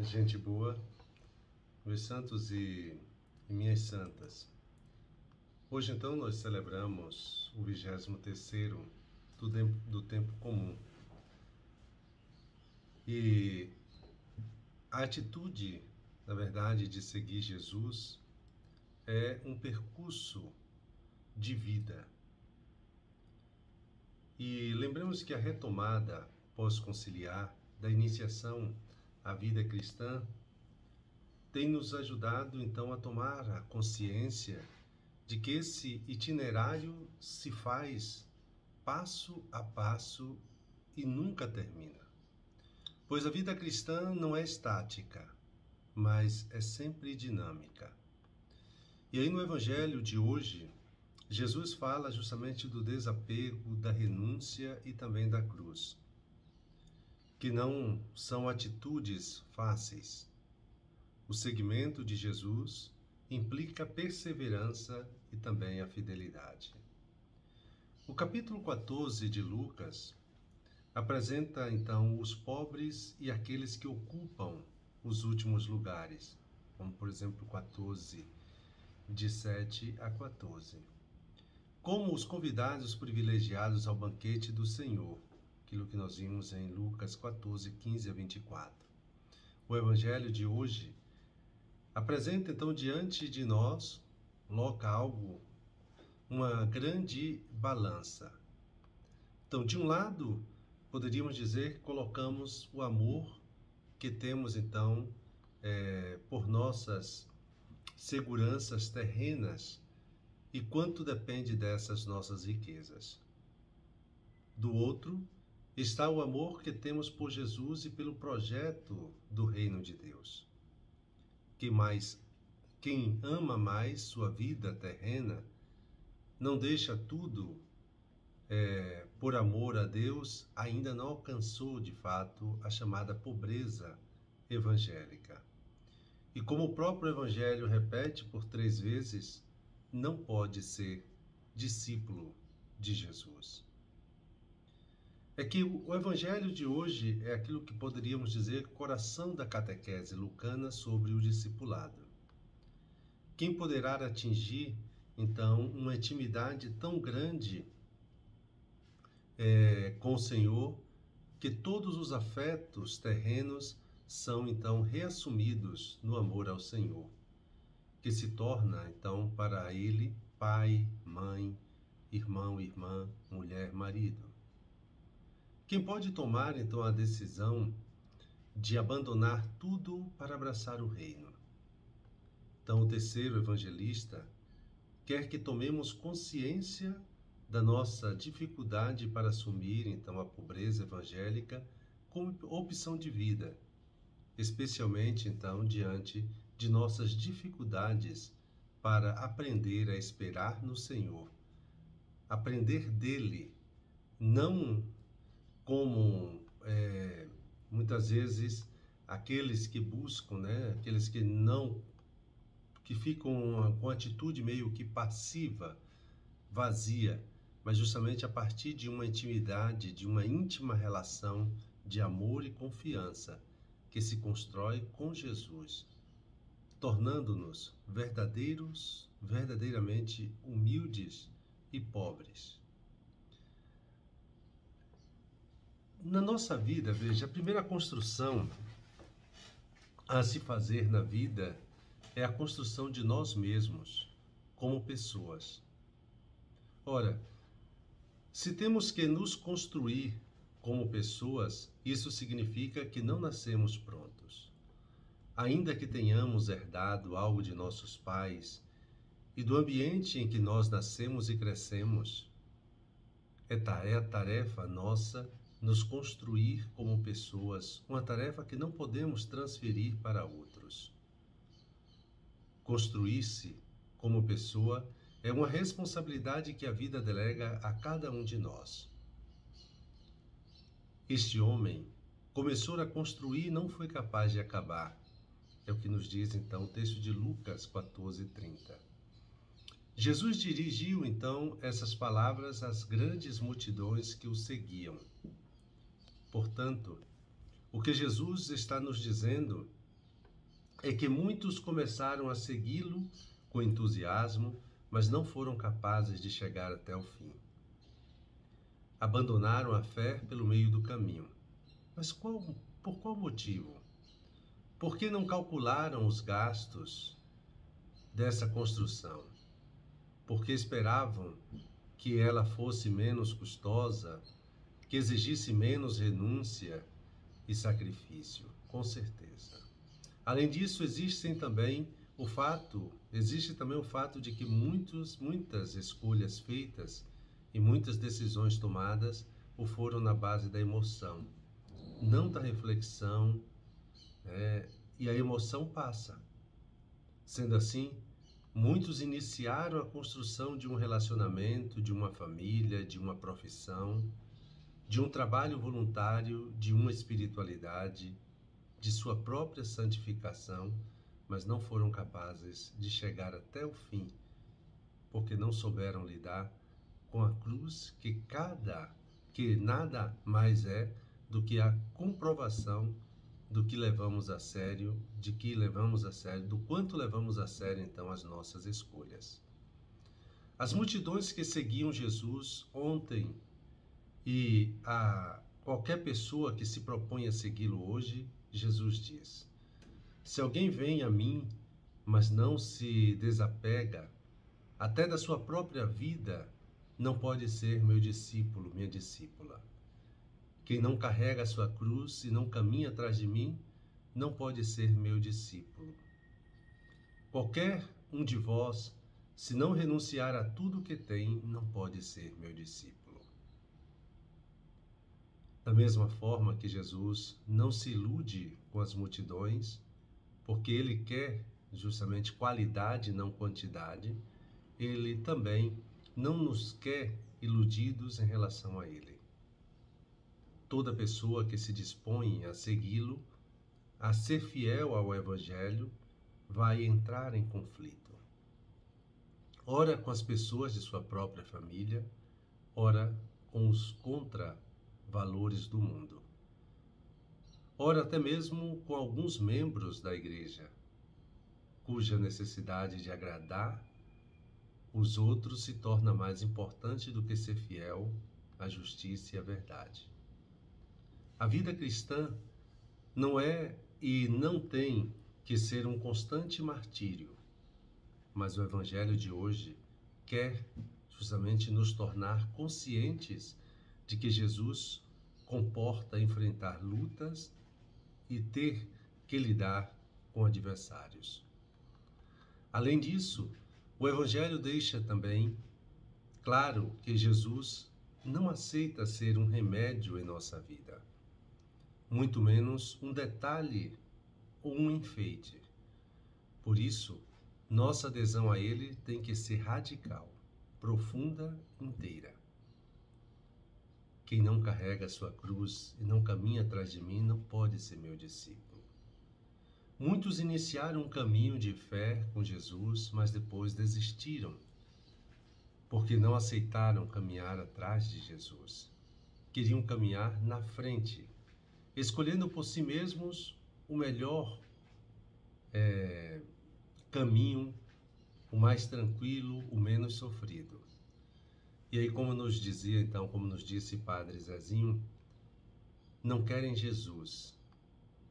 Gente boa, meus santos e minhas santas. Hoje então nós celebramos o 23º do tempo comum. E a atitude, na verdade, de seguir Jesus é um percurso de vida. E lembramos que a retomada pós-conciliar da iniciação à vida cristã tem nos ajudado então a tomar a consciência de que esse itinerário se faz passo a passo e nunca termina. Pois a vida cristã não é estática, mas é sempre dinâmica. E aí no Evangelho de hoje, Jesus fala justamente do desapego, da renúncia e também da cruz, que não são atitudes fáceis. O seguimento de Jesus implica perseverança e também a fidelidade. O capítulo 14 de Lucas apresenta então os pobres e aqueles que ocupam os últimos lugares, como por exemplo 14, de 7 a 14. Como os convidados privilegiados ao banquete do Senhor, aquilo que nós vimos em Lucas 14, 15 a 24. O Evangelho de hoje apresenta então diante de nós, uma grande balança. Então, de um lado, poderíamos dizer que colocamos o amor que temos então por nossas seguranças terrenas e quanto depende dessas nossas riquezas. Do outro, está o amor que temos por Jesus e pelo projeto do reino de Deus. Quem ama mais sua vida terrena, não deixa tudo por amor a Deus, ainda não alcançou de fato a chamada pobreza evangélica. E como o próprio Evangelho repete por 3 vezes, não pode ser discípulo de Jesus. É que o Evangelho de hoje é aquilo que poderíamos dizer coração da catequese lucana sobre o discipulado. Quem poderá atingir, então, uma intimidade tão grande com o Senhor, que todos os afetos terrenos são, então, reassumidos no amor ao Senhor, que se torna, então, para ele, pai, mãe, irmão, irmã, mulher, marido. Quem pode tomar, então, a decisão de abandonar tudo para abraçar o reino? Então, o terceiro evangelista quer que tomemos consciência da nossa dificuldade para assumir, então, a pobreza evangélica como opção de vida, especialmente, então, diante de nossas dificuldades para aprender a esperar no Senhor, aprender dele, não como muitas vezes aqueles que buscam, aqueles que ficam com atitude meio que passiva, vazia, mas justamente a partir de uma intimidade, de uma íntima relação de amor e confiança que se constrói com Jesus, tornando-nos verdadeiramente humildes e pobres. Na nossa vida, veja, a primeira construção a se fazer na vida é a construção de nós mesmos, como pessoas. Ora, se temos que nos construir como pessoas, isso significa que não nascemos prontos. Ainda que tenhamos herdado algo de nossos pais e do ambiente em que nós nascemos e crescemos, é tarefa nossa nos construir como pessoas, uma tarefa que não podemos transferir para outros. Construir-se como pessoa é uma responsabilidade que a vida delega a cada um de nós. Este homem começou a construir e não foi capaz de acabar. É o que nos diz então o texto de Lucas 14:30. Jesus dirigiu então essas palavras às grandes multidões que o seguiam. Portanto, o que Jesus está nos dizendo é que muitos começaram a segui-lo com entusiasmo, mas não foram capazes de chegar até o fim. Abandonaram a fé pelo meio do caminho. Mas por qual motivo? Por que não calcularam os gastos dessa construção? Porque esperavam que ela fosse menos custosa, que exigisse menos renúncia e sacrifício, com certeza. Além disso, existe também o fato de que muitas escolhas feitas e muitas decisões tomadas o foram na base da emoção, não da reflexão, e a emoção passa. Sendo assim, muitos iniciaram a construção de um relacionamento, de uma família, de uma profissão, de um trabalho voluntário, de uma espiritualidade, de sua própria santificação, mas não foram capazes de chegar até o fim, porque não souberam lidar com a cruz que nada mais é do que a comprovação do que levamos a sério, do quanto levamos a sério então as nossas escolhas. As multidões que seguiam Jesus ontem e a qualquer pessoa que se propõe a segui-lo hoje, Jesus diz: se alguém vem a mim, mas não se desapega até da sua própria vida, não pode ser meu discípulo, minha discípula. Quem não carrega a sua cruz e não caminha atrás de mim, não pode ser meu discípulo. Qualquer um de vós, se não renunciar a tudo que tem, não pode ser meu discípulo. Da mesma forma que Jesus não se ilude com as multidões, porque ele quer justamente qualidade, não quantidade, ele também não nos quer iludidos em relação a ele. Toda pessoa que se dispõe a segui-lo, a ser fiel ao Evangelho, vai entrar em conflito. Ora com as pessoas de sua própria família, ora com os contravalores do mundo. Ora até mesmo com alguns membros da igreja, cuja necessidade de agradar os outros se torna mais importante do que ser fiel à justiça e à verdade. A vida cristã não é e não tem que ser um constante martírio, mas o Evangelho de hoje quer justamente nos tornar conscientes de que Jesus comporta enfrentar lutas e ter que lidar com adversários. Além disso, o Evangelho deixa também claro que Jesus não aceita ser um remédio em nossa vida, muito menos um detalhe ou um enfeite. Por isso, nossa adesão a Ele tem que ser radical, profunda, inteira. Quem não carrega a sua cruz e não caminha atrás de mim não pode ser meu discípulo. Muitos iniciaram um caminho de fé com Jesus, mas depois desistiram, porque não aceitaram caminhar atrás de Jesus. Queriam caminhar na frente, escolhendo por si mesmos o melhor caminho, o mais tranquilo, o menos sofrido. E aí, como nos disse Padre Zezinho, não querem Jesus,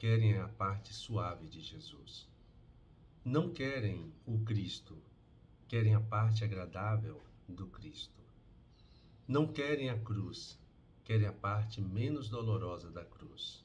querem a parte suave de Jesus. Não querem o Cristo, querem a parte agradável do Cristo. Não querem a cruz, querem a parte menos dolorosa da cruz.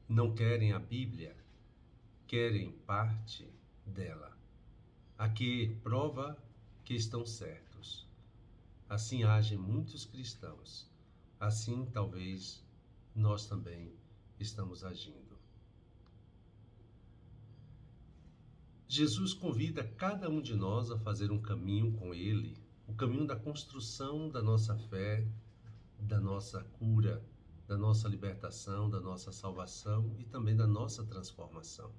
Não querem a Bíblia, querem parte dela, a que prova que estão certos. Assim agem muitos cristãos. Assim, talvez, nós também estamos agindo. Jesus convida cada um de nós a fazer um caminho com Ele, o caminho da construção da nossa fé, da nossa cura, da nossa libertação, da nossa salvação e também da nossa transformação.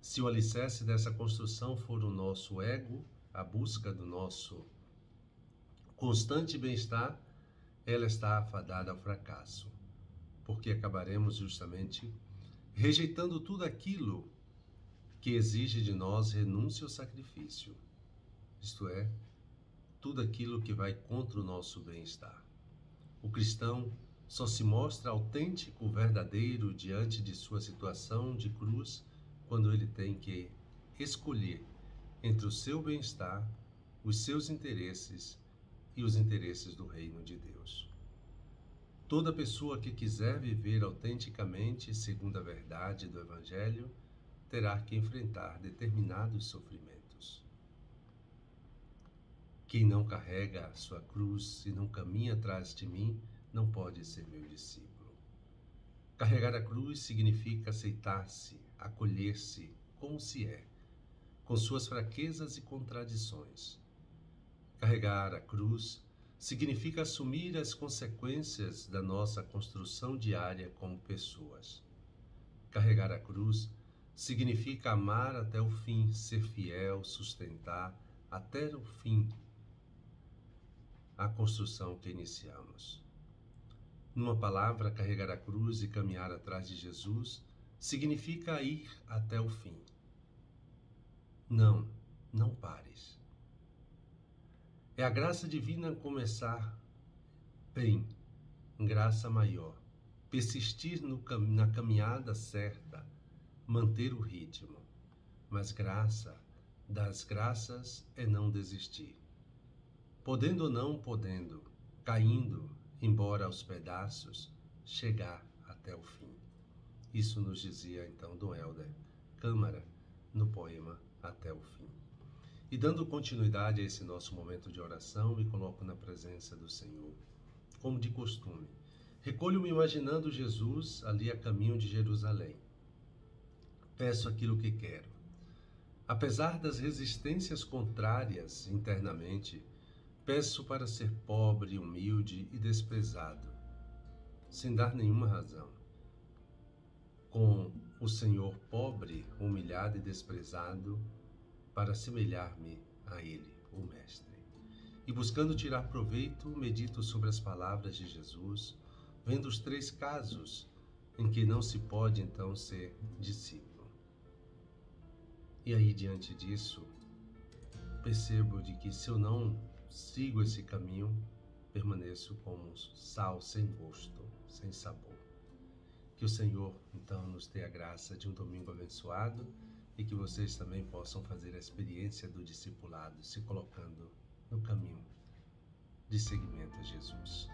Se o alicerce dessa construção for o nosso ego, a busca do nosso constante bem-estar, ela está afadada ao fracasso, porque acabaremos justamente rejeitando tudo aquilo que exige de nós renúncia ao sacrifício, isto é, tudo aquilo que vai contra o nosso bem-estar. O cristão só se mostra autêntico, verdadeiro diante de sua situação de cruz quando ele tem que escolher entre o seu bem-estar, os seus interesses e os interesses do reino de Deus. Toda pessoa que quiser viver autenticamente segundo a verdade do Evangelho terá que enfrentar determinados sofrimentos. Quem não carrega a sua cruz e não caminha atrás de mim, não pode ser meu discípulo. Carregar a cruz significa aceitar-se, acolher-se como se é, com suas fraquezas e contradições. Carregar a cruz significa assumir as consequências da nossa construção diária como pessoas. Carregar a cruz significa amar até o fim, ser fiel, sustentar até o fim a construção que iniciamos. Numa palavra, carregar a cruz e caminhar atrás de Jesus significa ir até o fim. Não pares. É a graça divina começar bem, graça maior, persistir na caminhada certa, manter o ritmo. Mas graça das graças é não desistir. Podendo ou não podendo, caindo, embora aos pedaços, chegar até o fim. Isso nos dizia então Dom Helder Câmara no poema Até o Fim. E dando continuidade a esse nosso momento de oração, me coloco na presença do Senhor, como de costume. Recolho-me imaginando Jesus ali a caminho de Jerusalém. Peço aquilo que quero. Apesar das resistências contrárias internamente, peço para ser pobre, humilde e desprezado, sem dar nenhuma razão. Com o Senhor pobre, humilhado e desprezado, para assemelhar-me a Ele, o Mestre. E buscando tirar proveito, medito sobre as palavras de Jesus, vendo os 3 casos em que não se pode então ser discípulo. E aí, diante disso, percebo de que se eu não sigo esse caminho, permaneço como sal sem gosto, sem sabor. Que o Senhor, então, nos dê a graça de um domingo abençoado e que vocês também possam fazer a experiência do discipulado, se colocando no caminho de seguimento a Jesus.